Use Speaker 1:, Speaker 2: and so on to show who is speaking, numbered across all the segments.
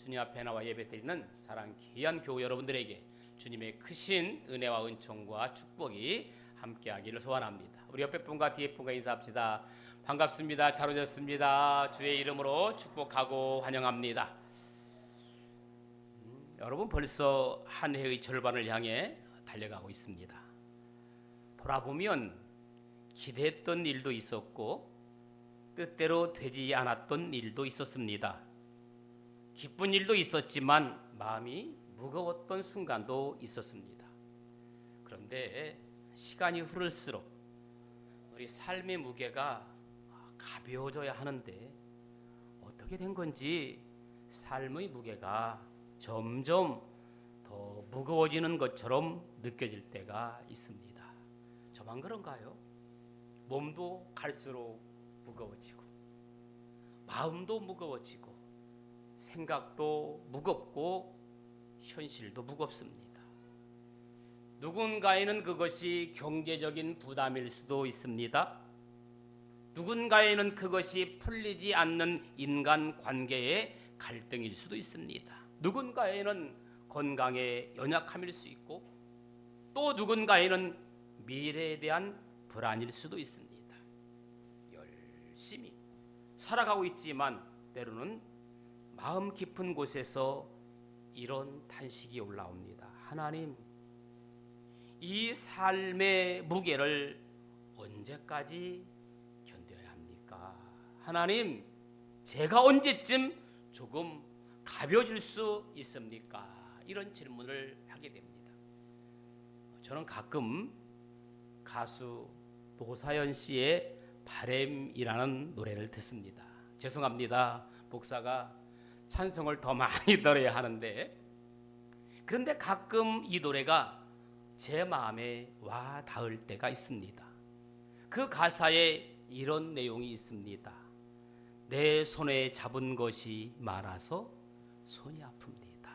Speaker 1: 주님 앞에 나와 예배드리는 사랑 귀한 교우 여러분들에게 주님의 크신 은혜와 은총과 축복이 함께하기를 소원합니다. 우리 옆에 분과 뒤에 분과 인사합시다. 반갑습니다. 잘 오셨습니다. 주의 이름으로 축복하고 환영합니다. 여러분 벌써 한 해의 절반을 향해 달려가고 있습니다. 돌아보면 기대했던 일도 있었고 뜻대로 되지 않았던 일도 있었습니다. 기쁜 일도 있었지만 마음이 무거웠던 순간도 있었습니다. 그런데 시간이 흐를수록 우리 삶의 무게가 가벼워져야 하는데 어떻게 된 건지 삶의 무게가 점점 더 무거워지는 것처럼 느껴질 때가 있습니다. 저만 그런가요? 몸도 갈수록 무거워지고 마음도 무거워지고 생각도 무겁고 현실도 무겁습니다. 누군가에는 그것이 경제적인 부담일 수도 있습니다. 누군가에는 그것이 풀리지 않는 인간관계의 갈등일 수도 있습니다. 누군가에는 건강의 연약함일 수 있고 또 누군가에는 미래에 대한 불안일 수도 있습니다. 열심히 살아가고 있지만 때로는 마음 깊은 곳에서 이런 탄식이 올라옵니다. 하나님, 이 삶의 무게를 언제까지 견뎌야 합니까? 하나님, 제가 언제쯤 조금 가벼워질 수 있습니까? 이런 질문을 하게 됩니다. 저는 가끔 가수 노사연 씨의 바램이라는 노래를 듣습니다. 죄송합니다. 목사가 찬송을 더 많이 들어야 하는데 그런데 가끔 이 노래가 제 마음에 와 닿을 때가 있습니다. 그 가사에 이런 내용이 있습니다. 내 손에 잡은 것이 많아서 손이 아픕니다.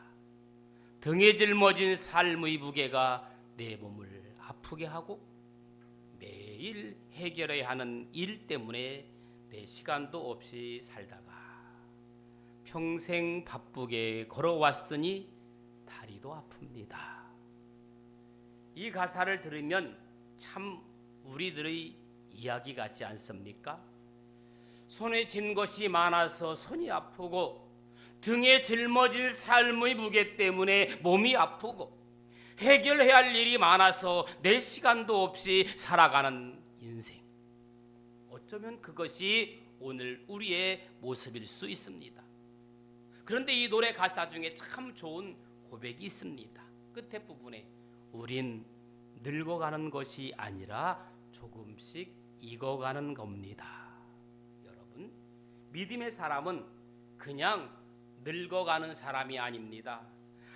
Speaker 1: 등에 짊어진 삶의 무게가 내 몸을 아프게 하고 매일 해결해야 하는 일 때문에 내 시간도 없이 살다가 평생 바쁘게 걸어왔으니 다리도 아픕니다. 이 가사를 들으면 참 우리들의 이야기 같지 않습니까? 손에 쥔 것이 많아서 손이 아프고 등에 짊어진 삶의 무게 때문에 몸이 아프고 해결해야 할 일이 많아서 내 시간도 없이 살아가는 인생. 어쩌면 그것이 오늘 우리의 모습일 수 있습니다. 그런데 이 노래 가사 중에 참 좋은 고백이 있습니다. 끝에 부분에 우린 늙어가는 것이 아니라 조금씩 익어가는 겁니다. 여러분, 믿음의 사람은 그냥 늙어가는 사람이 아닙니다.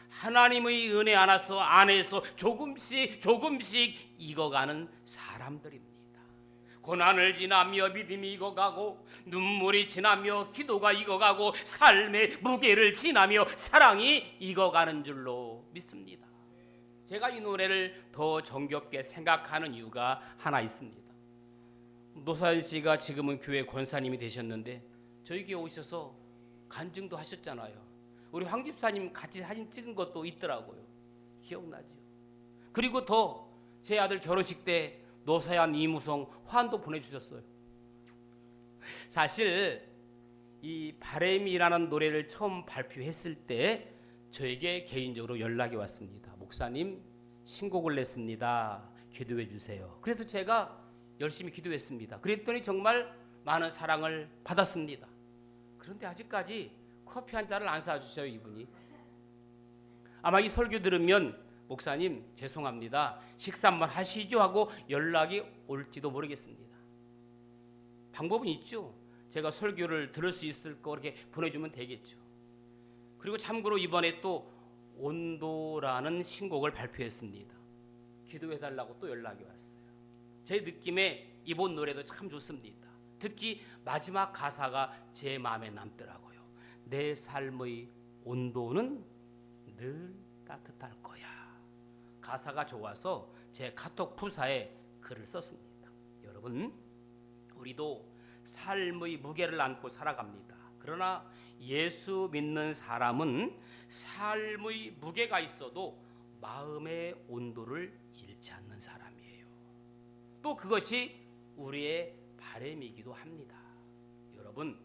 Speaker 1: 하나님의 은혜 안에서 조금씩 익어가는 사람들입니다. 고난을 지나며 믿음이 익어가고 눈물이 지나며 기도가 익어가고 삶의 무게를 지나며 사랑이 익어가는 줄로 믿습니다. 제가 이 노래를 더 정겹게 생각하는 이유가 하나 있습니다. 노사연 씨가 지금은 교회 권사님이 되셨는데 저희 교회 오셔서 간증도 하셨잖아요. 우리 황 집사님 같이 사진 찍은 것도 있더라고요. 기억나죠? 그리고 더 제 아들 결혼식 때 노사연 이무성 화환도 보내주셨어요. 사실 이 바램이라는 노래를 처음 발표했을 때 저에게 개인적으로 연락이 왔습니다. 목사님 신곡을 냈습니다. 기도해 주세요. 그래서 제가 열심히 기도했습니다. 그랬더니 정말 많은 사랑을 받았습니다. 그런데 아직까지 커피 한 잔을 안 사주셔요, 이분이. 아마 이 설교 들으면 목사님 죄송합니다. 식사 한번 하시죠 하고 연락이 올지도 모르겠습니다. 방법은 있죠. 제가 설교를 들을 수 있을 거 이렇게 보내주면 되겠죠. 그리고 참고로 이번에 또 온도라는 신곡을 발표했습니다. 기도해달라고 또 연락이 왔어요. 제 느낌에 이번 노래도 참 좋습니다. 특히 마지막 가사가 제 마음에 남더라고요. 내 삶의 온도는 늘 따뜻할 거야. 가사가 좋아서 제 카톡 프사에 글을 썼습니다. 여러분, 우리도 삶의 무게를 안고 살아갑니다. 그러나 예수 믿는 사람은 삶의 무게가 있어도 마음의 온도를 잃지 않는 사람이에요. 또 그것이 우리의 바람이기도 합니다. 여러분,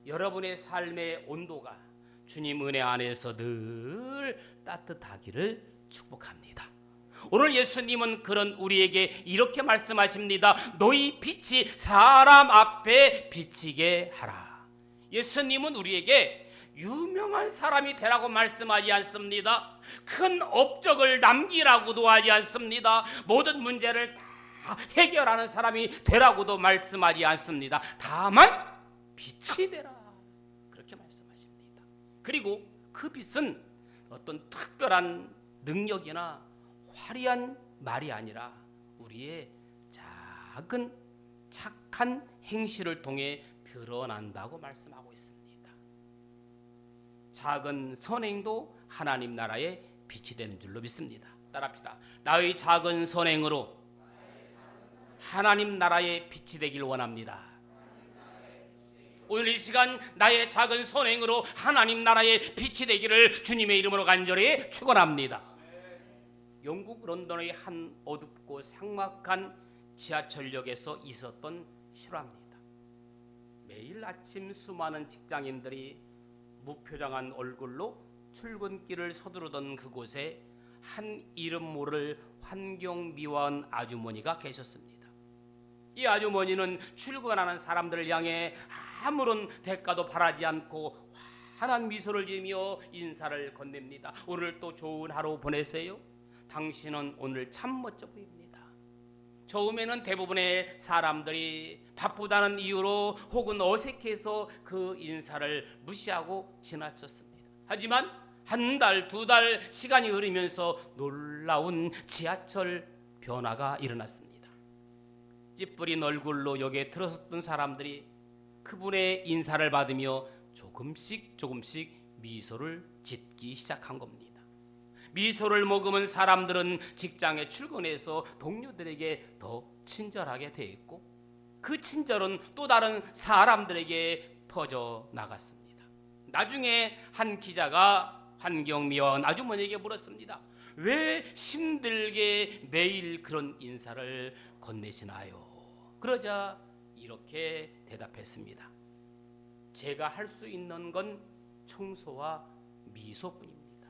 Speaker 1: 여러분의 삶의 온도가 주님 은혜 안에서 늘 따뜻하기를 축복합니다. 오늘 예수님은 그런 우리에게 이렇게 말씀하십니다. 너희 빛이 사람 앞에 비치게 하라. 예수님은 우리에게 유명한 사람이 되라고 말씀하지 않습니다. 큰 업적을 남기라고도 하지 않습니다. 모든 문제를 다 해결하는 사람이 되라고도 말씀하지 않습니다. 다만 빛이 되라, 그렇게 말씀하십니다. 그리고 그 빛은 어떤 특별한 능력이나 화려한 말이 아니라 우리의 작은 착한 행실을 통해 드러난다고 말씀하고 있습니다. 작은 선행도 하나님 나라의 빛이 되는 줄로 믿습니다. 따라합시다. 나의 작은 선행으로 하나님 나라의 빛이 되길 원합니다. 오늘 이 시간 나의 작은 선행으로 하나님 나라의 빛이 되기를 주님의 이름으로 간절히 축원합니다. 영국 런던의 한 어둡고 삭막한 지하철역에서 있었던 실화입니다. 매일 아침 수많은 직장인들이 무표정한 얼굴로 출근길을 서두르던 그곳에 한 이름 모를 환경미화원 아주머니가 계셨습니다. 이 아주머니는 출근하는 사람들을 향해 아무런 대가도 바라지 않고 환한 미소를 지으며 인사를 건넵니다. 오늘 또 좋은 하루 보내세요. 당신은 오늘 참 멋져 보입니다. 처음에는 대부분의 사람들이 바쁘다는 이유로 혹은 어색해서 그 인사를 무시하고 지나쳤습니다. 하지만 한 달, 두 달 시간이 흐르면서 놀라운 지하철 변화가 일어났습니다. 찌푸린 얼굴로 역에 들어섰던 사람들이 그분의 인사를 받으며 조금씩 미소를 짓기 시작한 겁니다. 미소를 머금은 사람들은 직장에 출근해서 동료들에게 더 친절하게 대했고 그 친절은 또 다른 사람들에게 퍼져 나갔습니다. 나중에 한 기자가 환경미화원 아주머니에게 물었습니다. 왜 힘들게 매일 그런 인사를 건네시나요? 그러자 이렇게 대답했습니다. 제가 할 수 있는 건 청소와 미소뿐입니다.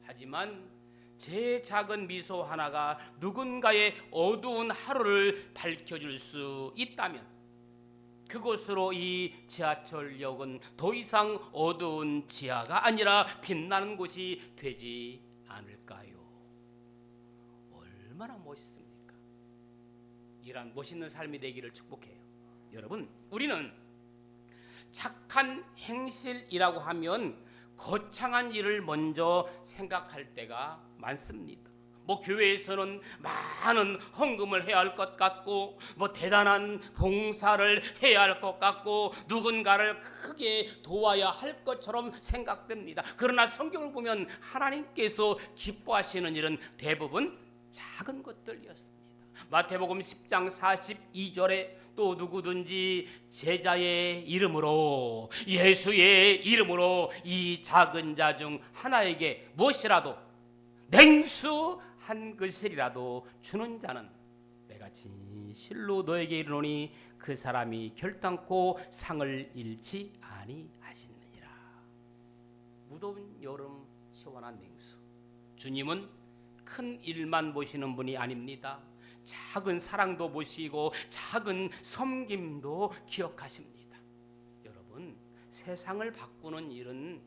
Speaker 1: 하지만 제 작은 미소 하나가 누군가의 어두운 하루를 밝혀줄 수 있다면 그곳으로 이 지하철역은 더 이상 어두운 지하가 아니라 빛나는 곳이 되지 않을까요? 얼마나 멋있습니까? 이러한 멋있는 삶이 되기를 축복해요. 여러분, 우리는 착한 행실이라고 하면 거창한 일을 먼저 생각할 때가 많습니다. 교회에서는 많은 헌금을 해야 할 것 같고 대단한 봉사를 해야 할 것 같고 누군가를 크게 도와야 할 것처럼 생각됩니다. 그러나 성경을 보면 하나님께서 기뻐하시는 일은 대부분 작은 것들이었습니다. 마태복음 10장 42절에 또 누구든지 제자의 이름으로 예수의 이름으로 이 작은 자 중 하나에게 무엇이라도 냉수 한 그릇이라도 주는 자는 내가 진실로 너에게 이르노니 그 사람이 결단코 상을 잃지 아니하시느니라. 무더운 여름 시원한 냉수. 주님은 큰 일만 보시는 분이 아닙니다. 작은 사랑도 보시고 작은 섬김도 기억하십니다. 여러분, 세상을 바꾸는 일은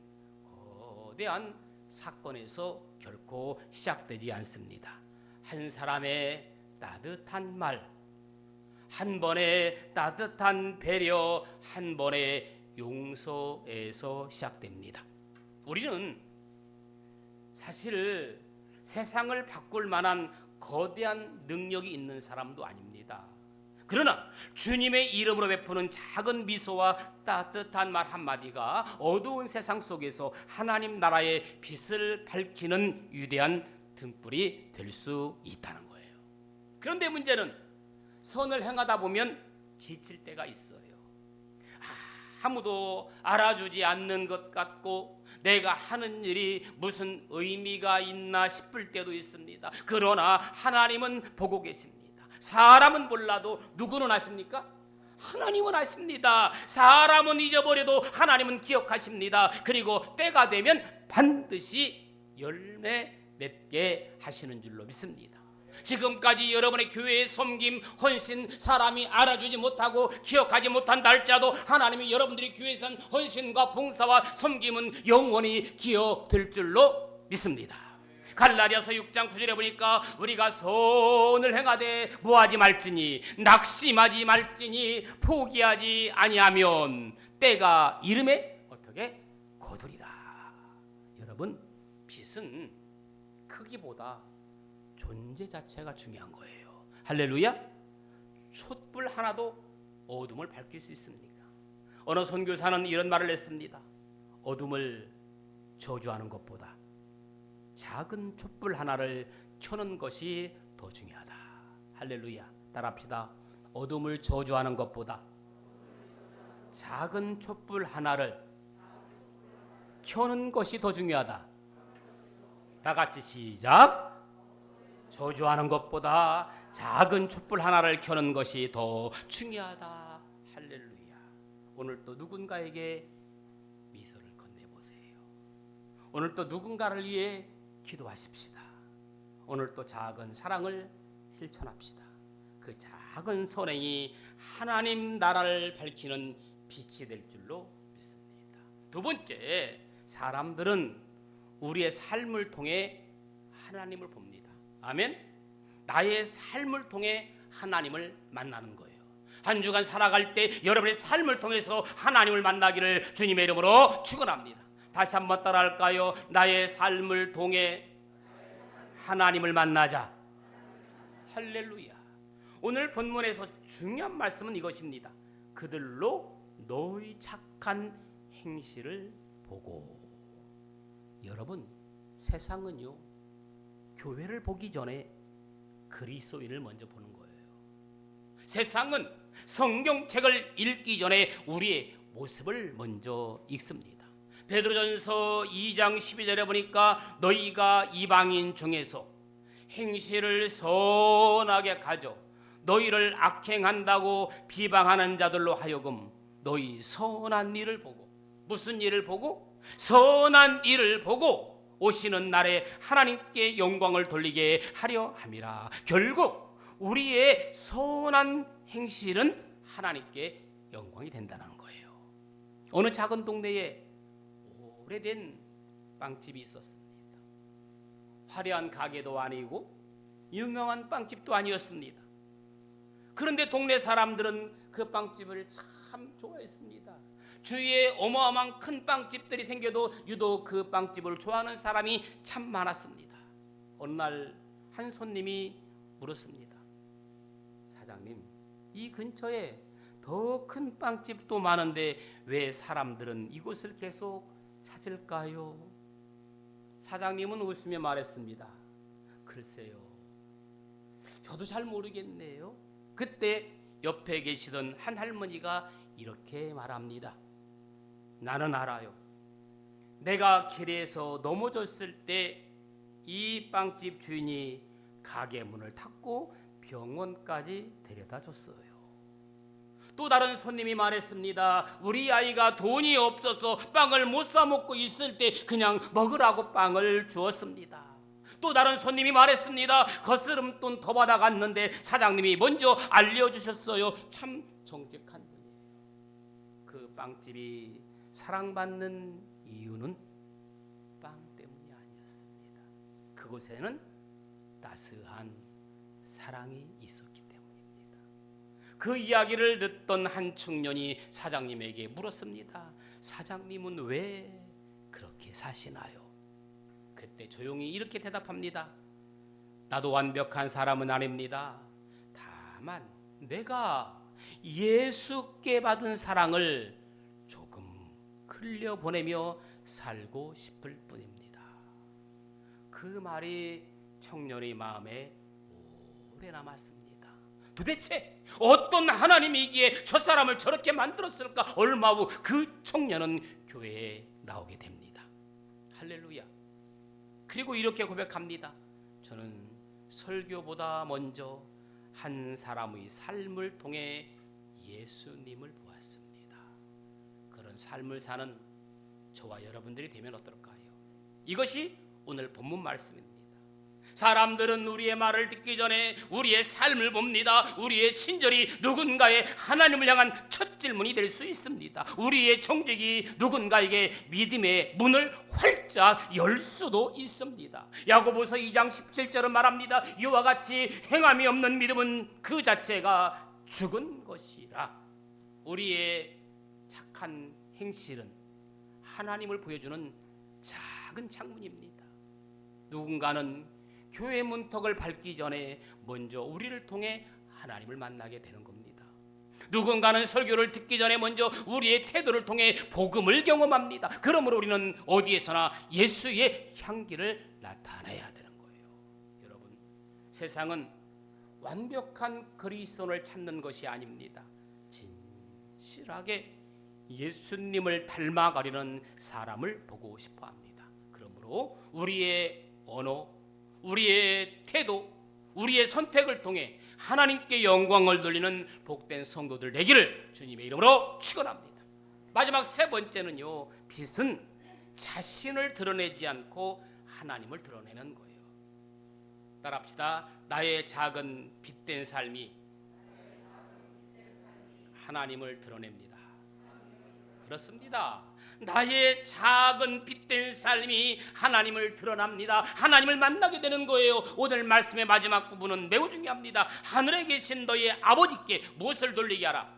Speaker 1: 거대한 사건에서 결코 시작되지 않습니다. 한 사람의 따뜻한 말, 한 번의 따뜻한 배려, 한 번의 용서에서 시작됩니다. 우리는 사실 세상을 바꿀 만한 거대한 능력이 있는 사람도 아닙니다. 그러나 주님의 이름으로 베푸는 작은 미소와 따뜻한 말 한마디가 어두운 세상 속에서 하나님 나라의 빛을 밝히는 위대한 등불이 될 수 있다는 거예요. 그런데 문제는 선을 행하다 보면 지칠 때가 있어요. 아무도 알아주지 않는 것 같고 내가 하는 일이 무슨 의미가 있나 싶을 때도 있습니다. 그러나 하나님은 보고 계십니다. 사람은 몰라도 누구는 아십니까? 하나님은 아십니다. 사람은 잊어버려도 하나님은 기억하십니다. 그리고 때가 되면 반드시 열매 맺게 하시는 줄로 믿습니다. 지금까지 여러분의 교회의 섬김, 헌신, 사람이 알아주지 못하고 기억하지 못한다 할지라도 하나님이 여러분들이 교회에서 한 헌신과 봉사와 섬김은 영원히 기억될 줄로 믿습니다. 갈라디아서 6장 9절에 보니까 우리가 선을 행하되 무하지 말지니 낙심하지 말지니 포기하지 아니하면 때가 이름에 어떻게 거두리라. 여러분, 빛은 크기보다 존재 자체가 중요한 거예요. 할렐루야. 촛불 하나도 어둠을 밝힐 수 있습니까? 어느 선교사는 이런 말을 했습니다. 어둠을 저주하는 것보다 작은 촛불 하나를 켜는 것이 더 중요하다. 할렐루야. 따라합시다. 어둠을 저주하는 것보다 작은 촛불 하나를 켜는 것이 더 중요하다. 다 같이 시작. 저주하는 것보다 작은 촛불 하나를 켜는 것이 더 중요하다. 할렐루야. 오늘 또 누군가에게 미소를 건네보세요. 오늘 또 누군가를 위해 기도하십시다. 오늘 또 작은 사랑을 실천합시다. 그 작은 선행이 하나님 나라를 밝히는 빛이 될 줄로 믿습니다. 두 번째, 사람들은 우리의 삶을 통해 하나님을 봅니다. 아멘. 나의 삶을 통해 하나님을 만나는 거예요. 한 주간 살아갈 때 여러분의 삶을 통해서 하나님을 만나기를 주님의 이름으로 축원합니다. 다시 한번 따라할까요? 나의 삶을 통해 하나님을 만나자. 할렐루야. 오늘 본문에서 중요한 말씀은 이것입니다. 그들로 너희 착한 행실을 보고. 여러분, 세상은요, 교회를 보기 전에 그리스도인을 먼저 보는 거예요. 세상은 성경책을 읽기 전에 우리의 모습을 먼저 읽습니다. 베드로전서 2장 12절에 보니까 너희가 이방인 중에서 행실을 선하게 가져 너희를 악행한다고 비방하는 자들로 하여금 너희 선한 일을 보고, 무슨 일을 보고? 선한 일을 보고 오시는 날에 하나님께 영광을 돌리게 하려 함이라. 결국 우리의 선한 행실은 하나님께 영광이 된다는 거예요. 어느 작은 동네에 오래된 빵집이 있었습니다. 화려한 가게도 아니고 유명한 빵집도 아니었습니다. 그런데 동네 사람들은 그 빵집을 참 좋아했습니다. 주위에 어마어마한 큰 빵집들이 생겨도 유독 그 빵집을 좋아하는 사람이 참 많았습니다. 어느 날 한 손님이 물었습니다. 사장님, 이 근처에 더 큰 빵집도 많은데 왜 사람들은 이곳을 계속 찾을까요? 사장님은 웃으며 말했습니다. 글쎄요, 저도 잘 모르겠네요. 그때 옆에 계시던 한 할머니가 이렇게 말합니다. 나는 알아요. 내가 길에서 넘어졌을 때 이 빵집 주인이 가게 문을 닫고 병원까지 데려다 줬어요. 또 다른 손님이 말했습니다. 우리 아이가 돈이 없어서 빵을 못 사 먹고 있을 때 그냥 먹으라고 빵을 주었습니다. 또 다른 손님이 말했습니다. 거스름돈 더 받아갔는데 사장님이 먼저 알려주셨어요. 참 정직한 분이에요. 그 빵집이 사랑받는 이유는 빵 때문이 아니었습니다. 그곳에는 따스한 사랑이 있었기 때문입니다. 그 이야기를 듣던 한 청년이 사장님에게 물었습니다. 사장님은 왜 그렇게 사시나요? 그때 조용히 이렇게 대답합니다. 나도 완벽한 사람은 아닙니다. 다만 내가 예수께 받은 사랑을 조금 흘려보내며 살고 싶을 뿐입니다. 그 말이 청년의 마음에 오래 남았습니다. 도대체 어떤 하나님이기에 저 사람을 저렇게 만들었을까? 얼마 후 그 청년은 교회에 나오게 됩니다. 할렐루야. 그리고 이렇게 고백합니다. 저는 설교보다 먼저 한 사람의 삶을 통해 예수님을 보았습니다. 그런 삶을 사는 저와 여러분들이 되면 어떨까요? 이것이 오늘 본문 말씀입니다. 사람들은 우리의 말을 듣기 전에 우리의 삶을 봅니다. 우리의 친절이 누군가의 하나님을 향한 첫 질문이 될 수 있습니다. 우리의 정직이 누군가에게 믿음의 문을 활짝 열 수도 있습니다. 야고보서 2장 17절은 말합니다. 이와 같이 행함이 없는 믿음은 그 자체가 죽은 것이라. 우리의 착한 행실은 하나님을 보여주는 작은 창문입니다. 누군가는 교회 문턱을 밟기 전에 먼저 우리를 통해 하나님을 만나게 되는 겁니다. 누군가는 설교를 듣기 전에 먼저 우리의 태도를 통해 복음을 경험합니다. 그러므로 우리는 어디에서나 예수의 향기를 나타내야 되는 거예요. 여러분, 세상은 완벽한 그리스도를 찾는 것이 아닙니다. 진실하게 예수님을 닮아가려는 사람을 보고 싶어 합니다. 그러므로 우리의 언어, 우리의 태도, 우리의 선택을 통해 하나님께 영광을 돌리는 복된 성도들 되기를 주님의 이름으로 축원합니다. 마지막 세 번째는요, 빛은 자신을 드러내지 않고 하나님을 드러내는 거예요. 따라합시다. 나의 작은 빛된 삶이 하나님을 드러냅니다. 그렇습니다. 나의 작은 빛된 삶이 하나님을 드러납니다. 하나님을 만나게 되는 거예요. 오늘 말씀의 마지막 부분은 매우 중요합니다. 하늘에 계신 너의 아버지께 무엇을 돌리게 하라?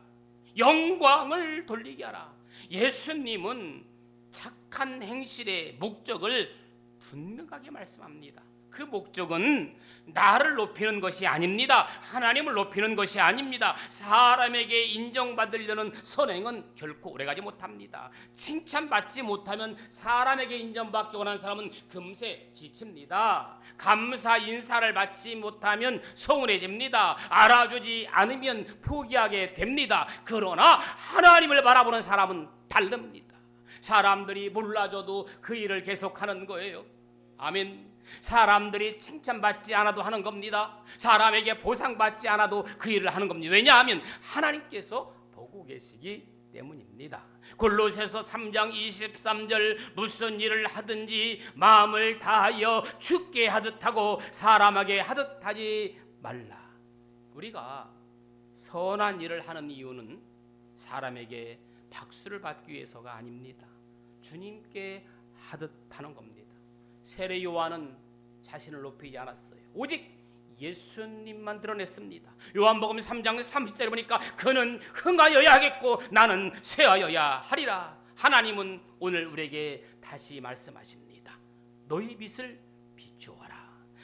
Speaker 1: 영광을 돌리게 하라. 예수님은 착한 행실의 목적을 분명하게 말씀합니다. 그 목적은 나를 높이는 것이 아닙니다. 하나님을 높이는 것이 아닙니다. 사람에게 인정받으려는 선행은 결코 오래가지 못합니다. 칭찬받지 못하면 사람에게 인정받기 원하는 사람은 금세 지칩니다. 감사 인사를 받지 못하면 서운해집니다. 알아주지 않으면 포기하게 됩니다. 그러나 하나님을 바라보는 사람은 다릅니다. 사람들이 몰라줘도 그 일을 계속하는 거예요. 아멘. 사람들이 칭찬받지 않아도 하는 겁니다. 사람에게 보상받지 않아도 그 일을 하는 겁니다. 왜냐하면 하나님께서 보고 계시기 때문입니다. 골로새서 3장 23절 무슨 일을 하든지 마음을 다하여 주께 하듯 하고 사람에게 하듯 하지 말라. 우리가 선한 일을 하는 이유는 사람에게 박수를 받기 위해서가 아닙니다. 주님께 하듯 하는 겁니다. 세례 요한은 자신을 높이지 않았어요. 오직 예수님만 드러냈습니다. 요한복음 3장 30절에 보니까 그는 흥하여야 하겠고 나는 쇠하여야 하리라. 하나님은 오늘 우리에게 다시 말씀하십니다. 너희 빛을 비추어라.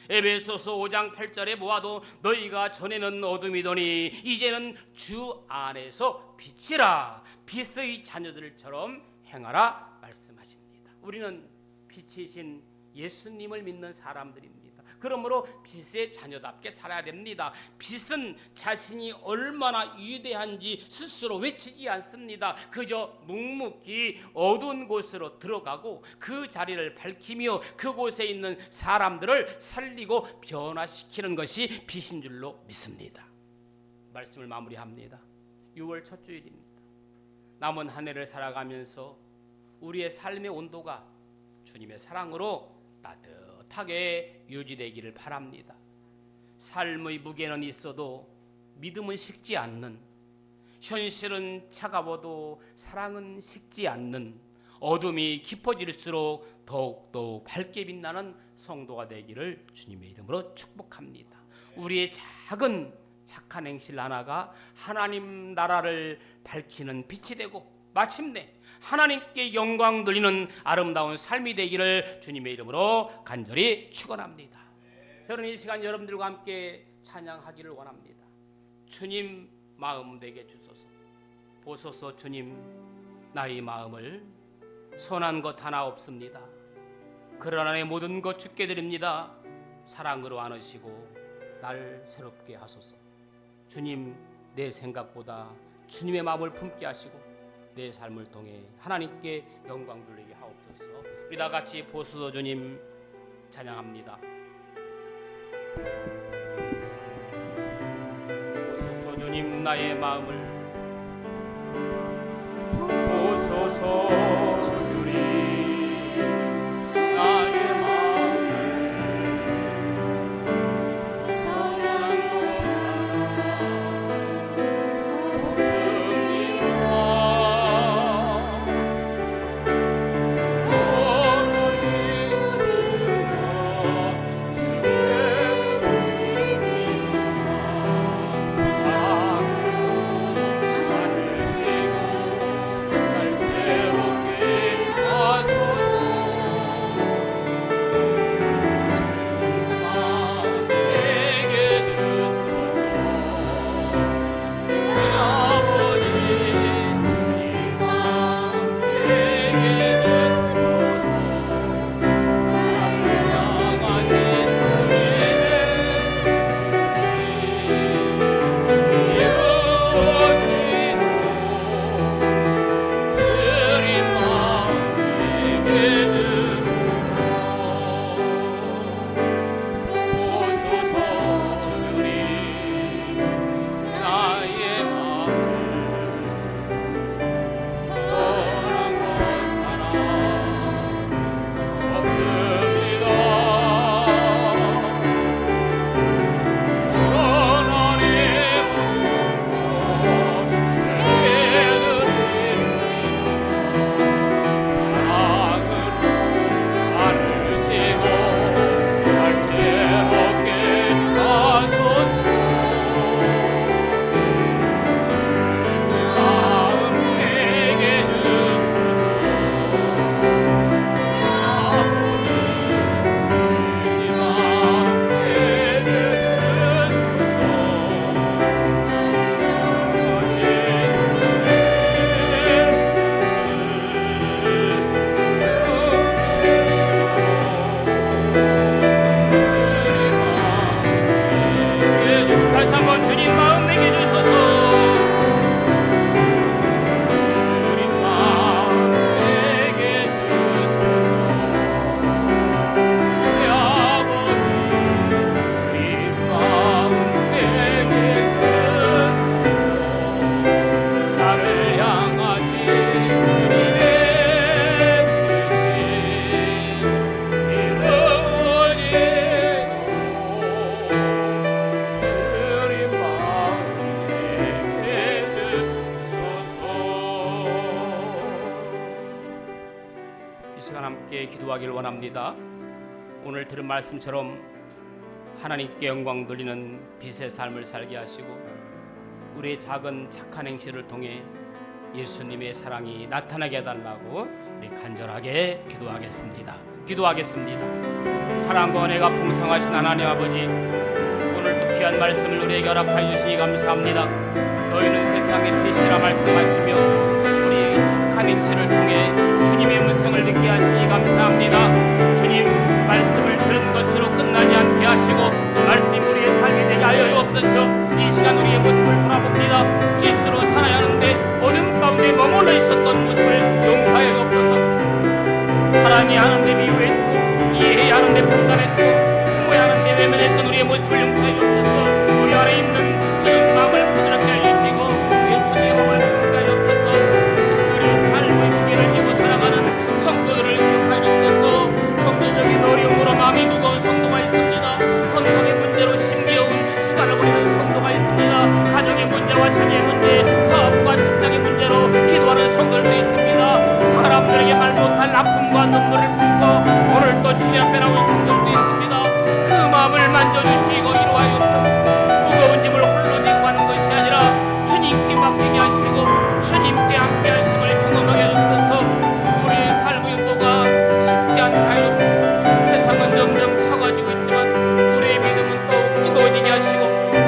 Speaker 1: 에베소서 5장 8절에 보아도 너희가 전에는 어둠이더니 이제는 주 안에서 빛이라. 빛의 자녀들처럼 행하라 말씀하십니다. 우리는 빛이신 예수님을 믿는 사람들입니다. 그러므로 빛의 자녀답게 살아야 됩니다. 빛은 자신이 얼마나 위대한지 스스로 외치지 않습니다. 그저 묵묵히 어두운 곳으로 들어가고 그 자리를 밝히며 그곳에 있는 사람들을 살리고 변화시키는 것이 빛인 줄로 믿습니다. 말씀을 마무리합니다. 6월 첫 주일입니다. 남은 한 해를 살아가면서 우리의 삶의 온도가 주님의 사랑으로 따뜻하게 유지되기를 바랍니다. 삶의 무게는 있어도 믿음은 식지 않는, 현실은 차가워도 사랑은 식지 않는, 어둠이 깊어질수록 더욱더 밝게 빛나는 성도가 되기를 주님의 이름으로 축복합니다. 우리의 작은 착한 행실 하나가 하나님 나라를 밝히는 빛이 되고 마침내 하나님께 영광 돌리는 아름다운 삶이 되기를 주님의 이름으로 간절히 축원합니다. 저는 이 시간 여러분들과 함께 찬양하기를 원합니다. 주님 마음 되게 주소서. 보소서. 주님, 나의 마음을 선한 것 하나 없습니다. 그러나 내 모든 것 주께 드립니다. 사랑으로 안으시고 날 새롭게 하소서. 주님, 내 생각보다 주님의 마음을 품게 하시고 내 삶을 통해 하나님께 영광 돌리게 하옵소서. 우리 다 같이 보소서 주님 찬양합니다. 보소서 주님 나의 마음을, 보소서 주님 나의 마음을,
Speaker 2: 세상에
Speaker 1: 기도하길 원합니다. 오늘 들은 말씀처럼 하나님께 영광 돌리는 빛의 삶을 살게 하시고 우리의 작은 착한 행실을 통해 예수님의 사랑이 나타나게 해달라고 우리 간절하게 기도하겠습니다. 사랑과 은혜가 풍성하신 하나님 아버지, 오늘도 귀한 말씀을 우리에게 허락하여 주시니 감사합니다. 너희는 세상의 빛이라 말씀하시며 우리의 착한 행실을 통해 주님의 음성을 듣게 하시니 감사합니다. 주님, 말씀을 들은 것으로 끝나지 않게 하시고 말씀이 우리의 삶이 되게 하여 주옵소서. 이 시간 우리의 모습을 돌아봅니다. 빛으로 살아야 하는데 어둠 가운데 머물러 있었던 모습을 용서하여 주옵소서. 사랑이 하는데 미워했고 이해해야 하는데 판단했고 품어야 하는데 외면했던 우리의 모습을 용서하여 주옵소서. 우리 안에 있는 그 마음을 부드럽게 해주시고 예수님의 마음을 품게 하여 주옵소서. 우리 삶의 무게를 지고 살아가는 성도들을 기억하여 주옵소서. 경제적인 어려움으로 마음이 무거운 성도가 있습니다. 건강의 문제로 심겨운 시간을 보내는 성도가 있습니다. 가정의 문제와 자녀의 문제, 사업과 직장의 문제로 기도하는 성도들도 있습니다. 사람들에게 말 못할 아픔과 눈물을 품고 오늘 또 주님 앞에 나온 성도들도 있습니다. 그 마음을 만져주시고 이루하여 주옵소서. 무거운 짐을 홀로 지고 가는 것이 아니라 주님께 맡기게 하시고 주님께 함께 하심을 경험하게 하옵소서. 우리의 삶의 용도가 쉽지 않게 하여 주옵소서. 세상은 점점 차가워지고 있지만 우리의 믿음은 더욱 뜨거워지게 하시고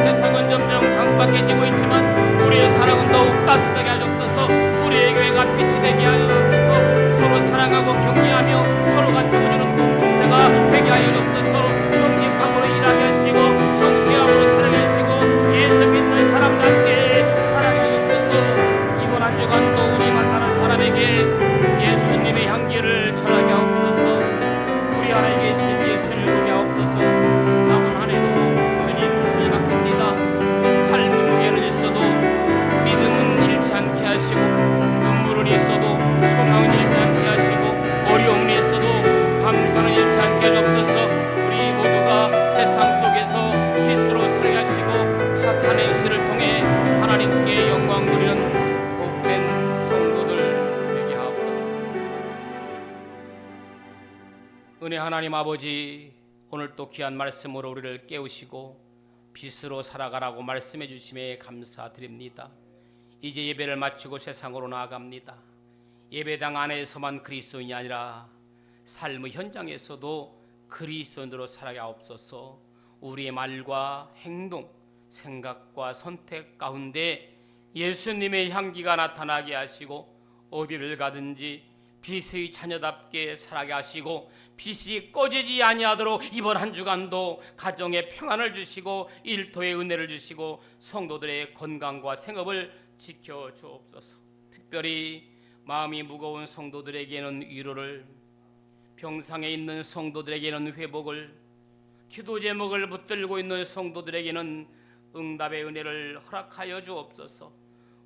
Speaker 1: 세상은 점점 강박해지고 있지만 우리의 사랑은 더욱 따뜻하게 하옵소서. 우리의 교회가 빛이 되게 하여 주옵소서. 서로 사랑하고 격려하며 서로가 세워주는 공동체가 되게 하여 주옵소서. 정직함으로 일하게 하시고 성실함으로 살아게 하시고 예수 믿는 안에 계신 예수를 의뢰하옵소서. 남은 한 해도 주님 손에 맡깁니다. 삶은 무게는 있어도 믿음은 잃지 않게 하시고, 눈물은 있어도 소망은 잃지 않게 하시고, 어려움은 있어도 감사는 잃지 않게 하옵소서. 우리 모두가 세상 속에서 빛으로 살게 하시고 착한 행실을 통해 하나님께 영광 돌리는 복된 성도들 되게 하옵소서. 은혜 하나님 아버지, 오늘 또 귀한 말씀으로 우리를 깨우시고 빛으로 살아가라고 말씀해 주심에 감사드립니다. 이제 예배를 마치고 세상으로 나아갑니다. 예배당 안에서만 그리스도인이 아니라 삶의 현장에서도 그리스도인으로 살아가 없어서 우리의 말과 행동, 생각과 선택 가운데 예수님의 향기가 나타나게 하시고, 어디를 가든지 빛의 자녀답게 살아가게 하시고, 빛이 꺼지지 아니하도록 이번 한 주간도 가정에 평안을 주시고 일터에 은혜를 주시고 성도들의 건강과 생업을 지켜 주옵소서. 특별히 마음이 무거운 성도들에게는 위로를, 병상에 있는 성도들에게는 회복을, 기도 제목을 붙들고 있는 성도들에게는 응답의 은혜를 허락하여 주옵소서.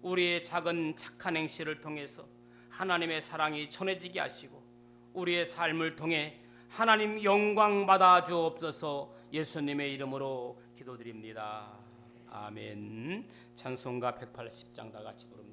Speaker 1: 우리의 작은 착한 행실을 통해서 하나님의 사랑이 전해지게 하시고 우리의 삶을 통해 하나님 영광 받아 주옵소서. 예수님의 이름으로 기도드립니다. 아멘. 찬송가 180장 다 같이 부릅니다.